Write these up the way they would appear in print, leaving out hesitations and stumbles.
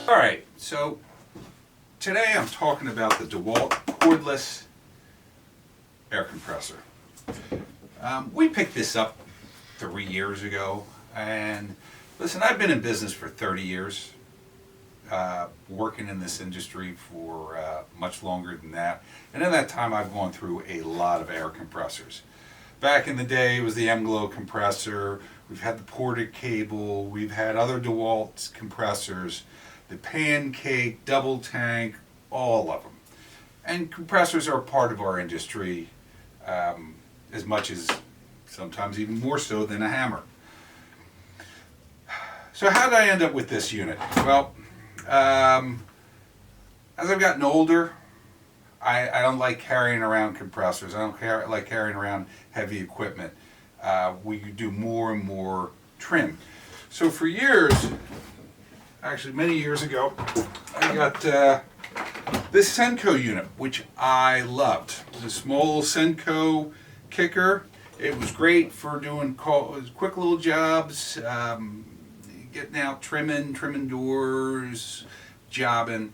Alright, so today I'm talking about the DeWalt cordless air compressor. We picked this up 3 years ago, and listen, I've been in business for 30 years, working in this industry for much longer than that, and in that time I've gone through a lot of air compressors. Back in the day it was the M-Glow compressor, we've had the ported cable, we've had other DeWalt compressors, the pancake, double tank, all of them. And compressors are a part of our industry as much as, sometimes even more so than a hammer. So how did I end up with this unit? Well, as I've gotten older, I don't like carrying around compressors. I don't like carrying around heavy equipment. We do more and more trim. So for years, actually many years ago, I got this Senko unit, which I loved. It was a small Senko kicker. It was great for doing quick little jobs, getting out, trimming doors, jobbing.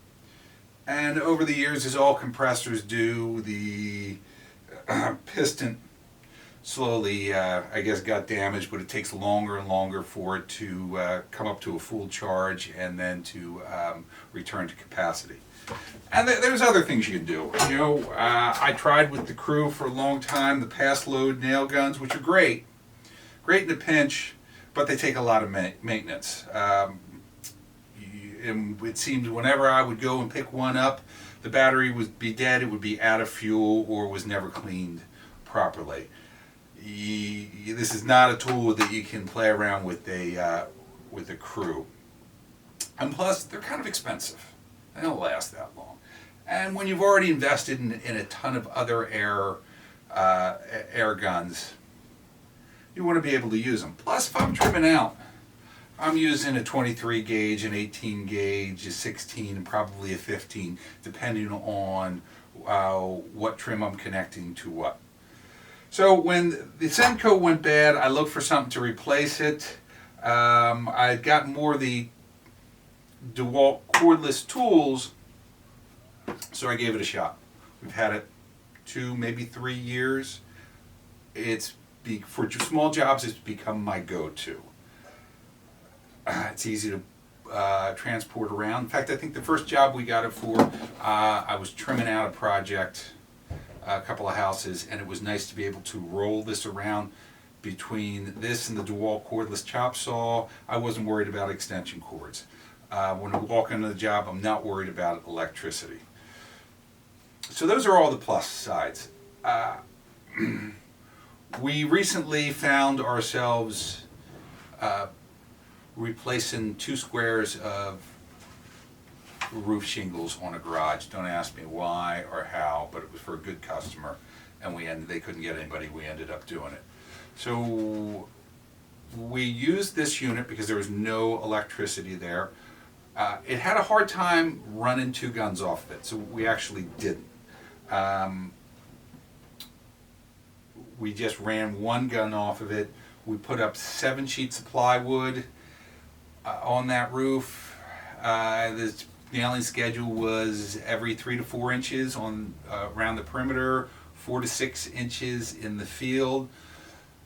And over the years, as all compressors do, the piston slowly, I guess, got damaged, but it takes longer and longer for it to come up to a full charge and then to return to capacity. And there's other things you can do. You know, I tried with the crew for a long time, the pass load nail guns, which are great in a pinch, but they take a lot of maintenance. And it seems whenever I would go and pick one up, the battery would be dead, it would be out of fuel, or was never cleaned properly. This is not a tool that you can play around with a crew. And plus, they're kind of expensive. They don't last that long. And when you've already invested in a ton of other air guns, you want to be able to use them. Plus, if I'm trimming out, I'm using a 23 gauge, an 18 gauge, a 16, and probably a 15, depending on what trim I'm connecting to what. So when the Senko went bad, I looked for something to replace it. I got more of the DeWalt cordless tools, so I gave it a shot. We've had it 2, maybe 3 years. For small jobs, it's become my go-to. It's easy to transport around. In fact, I think the first job we got it for, I was trimming out a project, a couple of houses, and it was nice to be able to roll this around between this and the DeWalt cordless chop saw. I wasn't worried about extension cords. When I walk into the job, I'm not worried about electricity. So those are all the plus sides. We recently found ourselves replacing 2 squares of roof shingles on a garage. Don't ask me why or how, but it was for a good customer, and they couldn't get anybody. We ended up doing it. So we used this unit because there was no electricity there. It had a hard time running 2 guns off of it, so we actually didn't. We just ran 1 gun off of it. We put up 7 sheets of plywood on that roof. The nailing schedule was every 3 to 4 inches around the perimeter, 4 to 6 inches in the field.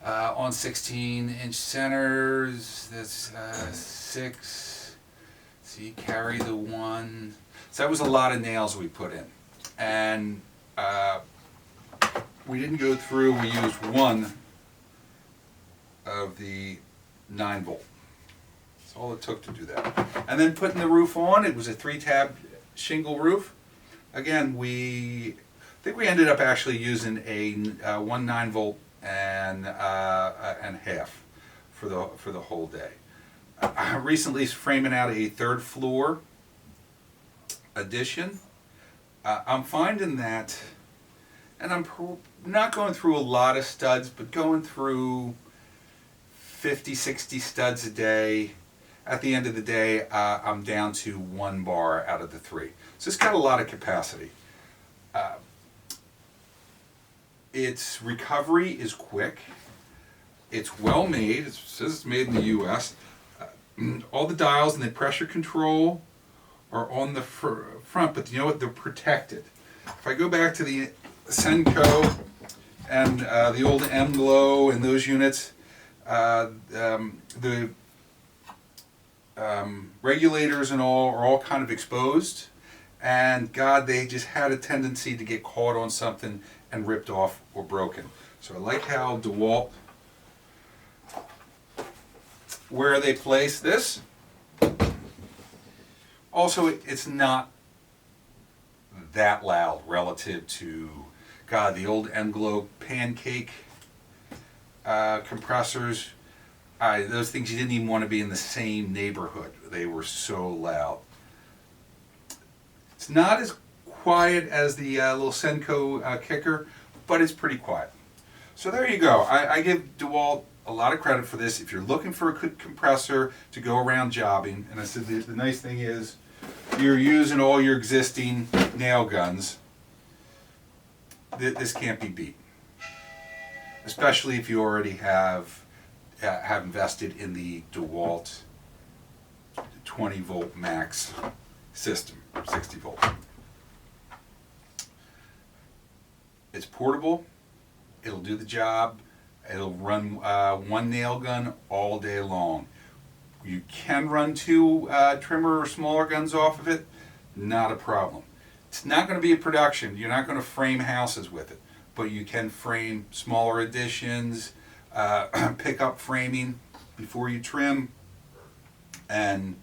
On 16-inch centers, that's 6. So you carry the 1. So that was a lot of nails we put in. And we didn't go through, we used 1 of the 9-volt. That's all it took to do that. And then putting the roof on, it was a 3-tab shingle roof. Again, I think we ended up actually using one 9-volt and half for the whole day. Recently framing out a 3rd floor addition. I'm finding that, and I'm not going through a lot of studs, but going through 50, 60 studs a day. At the end of the day, I'm down to 1 bar out of the 3. So it's got a lot of capacity. Its recovery is quick. It's well made. It says it's made in the U.S. All the dials and the pressure control are on the front, but you know what? They're protected. If I go back to the Senko and the old M-Glow and those units, the regulators and all are all kind of exposed, and God, they just had a tendency to get caught on something and ripped off or broken. So I like how DeWalt, where they place this. Also, it's not that loud relative to, God, the old M-Glow pancake compressors. Those things, you didn't even want to be in the same neighborhood. They were so loud. It's not as quiet as the little Senko kicker, but it's pretty quiet. So there you go. I give DeWalt a lot of credit for this. If you're looking for a good compressor to go around jobbing, and I said the nice thing is you're using all your existing nail guns, this can't be beat. Especially if you already have invested in the DeWalt 20 volt max system, 60 volt. It's portable, it'll do the job, it'll run one nail gun all day long. You can run two trimmer or smaller guns off of it, not a problem. It's not going to be a production, you're not going to frame houses with it, but you can frame smaller additions, pick up framing before you trim, and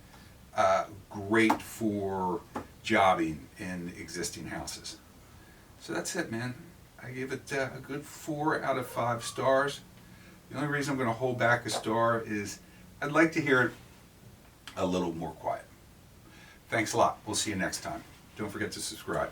great for jobbing in existing houses. So that's it, man. I gave it a good 4 out of 5 stars. The only reason I'm going to hold back a star is I'd like to hear it a little more quiet. Thanks a lot. We'll see you next time. Don't forget to subscribe.